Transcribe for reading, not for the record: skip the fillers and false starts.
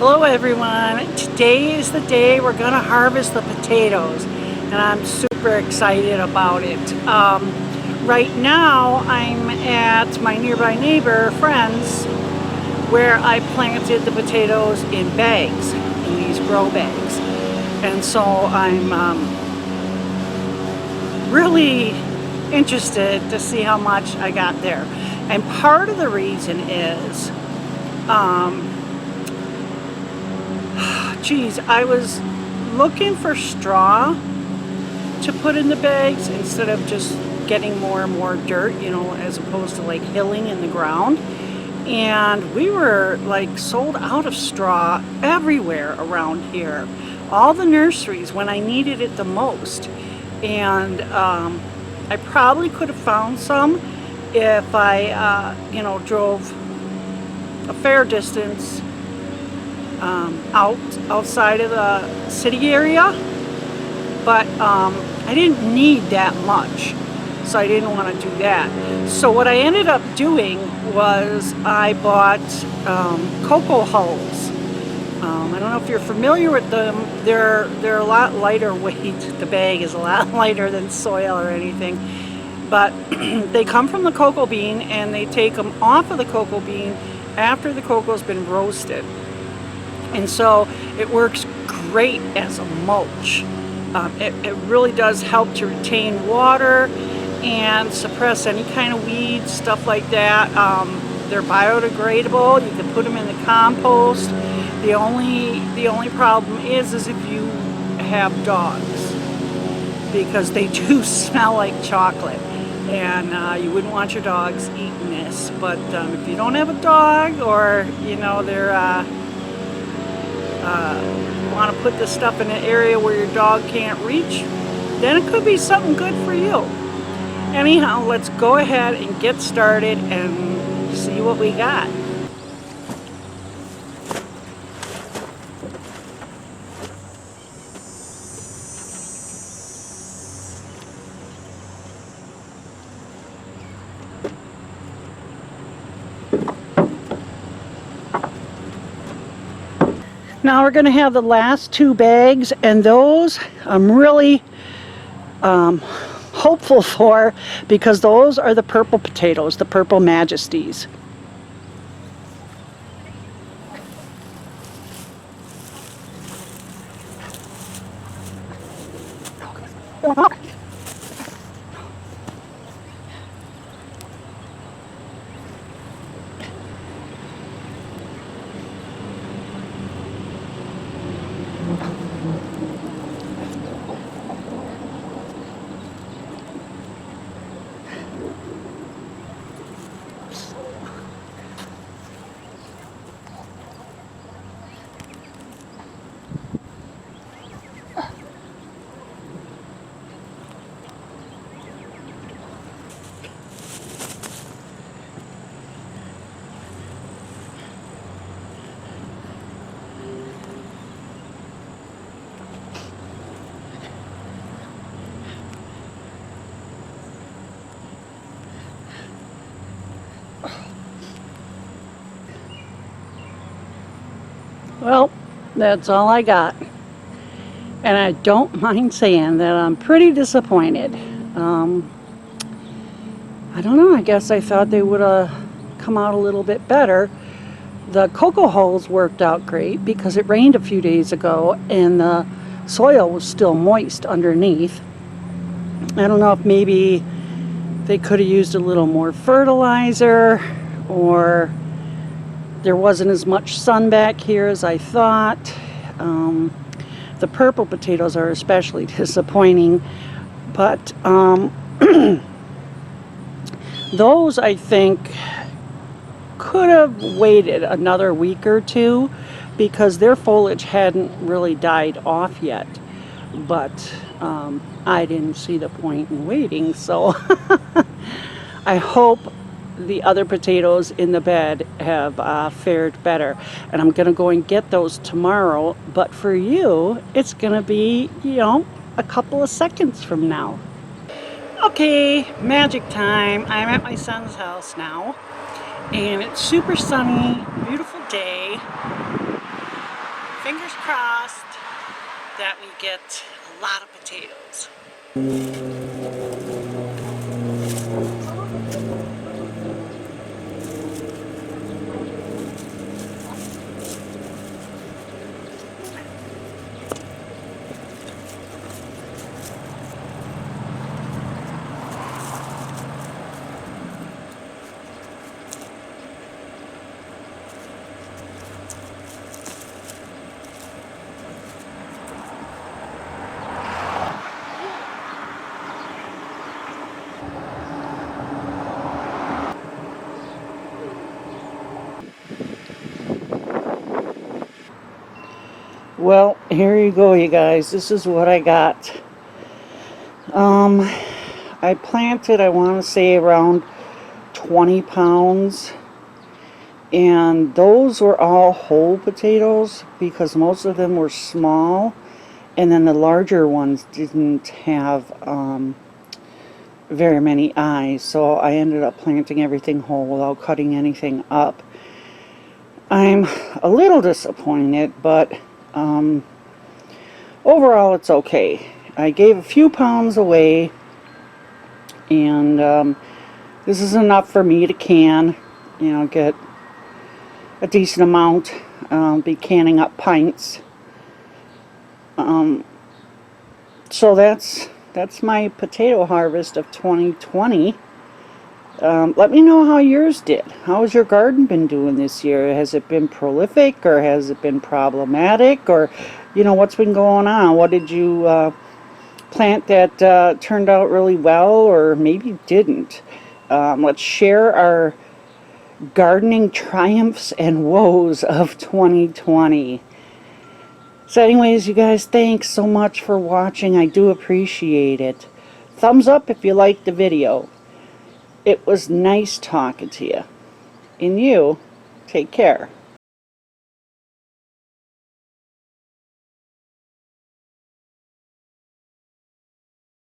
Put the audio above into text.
Hello everyone, today is the day we're going to harvest the potatoes and I'm super excited about it. Right now I'm at my nearby neighbor friends where I planted the potatoes in bags, in these grow bags. And so I'm really interested to see how much I got there. And part of the reason is geez, I was looking for straw to put in the bags instead of just getting more and more dirt, you know, as opposed to like hilling in the ground. And we were like sold out of straw everywhere around here. All the nurseries when I needed it the most. And I probably could have found some if I, drove a fair distance outside of the city area, but I didn't need that much, so I didn't want to do that. So what I ended up doing was I bought cocoa hulls. I don't know if you're familiar with them. They're a lot lighter weight. The bag is a lot lighter than soil or anything, but they come from the cocoa bean and they take them off of the cocoa bean after the cocoa's been roasted. And so it works great as a mulch. It really does help to retain water and suppress any kind of weeds, stuff like that. They're biodegradable. You can put them in the compost. The only problem is if you have dogs, because they do smell like chocolate, and you wouldn't want your dogs eating this. But if you don't have a dog, or they're want to put this stuff in an area where your dog can't reach, then it could be something good for you. Anyhow, let's go ahead and get started and see what we got. Now we're going to have the last two bags, and those I'm really hopeful for, because those are the purple potatoes, the purple majesties. Well, that's all I got. And I don't mind saying that I'm pretty disappointed. I don't know, I guess I thought they would have come out a little bit better. The cocoa hulls worked out great because it rained a few days ago and the soil was still moist underneath. I don't know if maybe they could have used a little more fertilizer, or there wasn't as much sun back here as I thought. The purple potatoes are especially disappointing, but those I think could have waited another week or two because their foliage hadn't really died off yet. But I didn't see the point in waiting, so I hope the other potatoes in the bed have fared better, and I'm gonna go and get those tomorrow. But for you, it's gonna be, a couple of seconds from now. Okay, magic time. I'm at my son's house now, and it's super sunny, beautiful day. fingers crossed that we get a lot of potatoes. Well, here you go, you guys. This is what I got. I planted, I want to say, around 20 pounds. And those were all whole potatoes because most of them were small. And then the larger ones didn't have very many eyes. So I ended up planting everything whole without cutting anything up. I'm a little disappointed, but overall it's okay. I gave a few pounds away, and this is enough for me to can, you know, get a decent amount, be canning up pints. So that's my potato harvest of 2020. Let me know how yours did. How has your garden been doing this year? Has it been prolific, or has it been problematic, or, you know, what's been going on? What did you plant that turned out really well, or maybe didn't? Let's share our gardening triumphs and woes of 2020. So anyways, you guys, thanks so much for watching. I do appreciate it. Thumbs up if you liked the video. It was nice talking to you. And you, take care.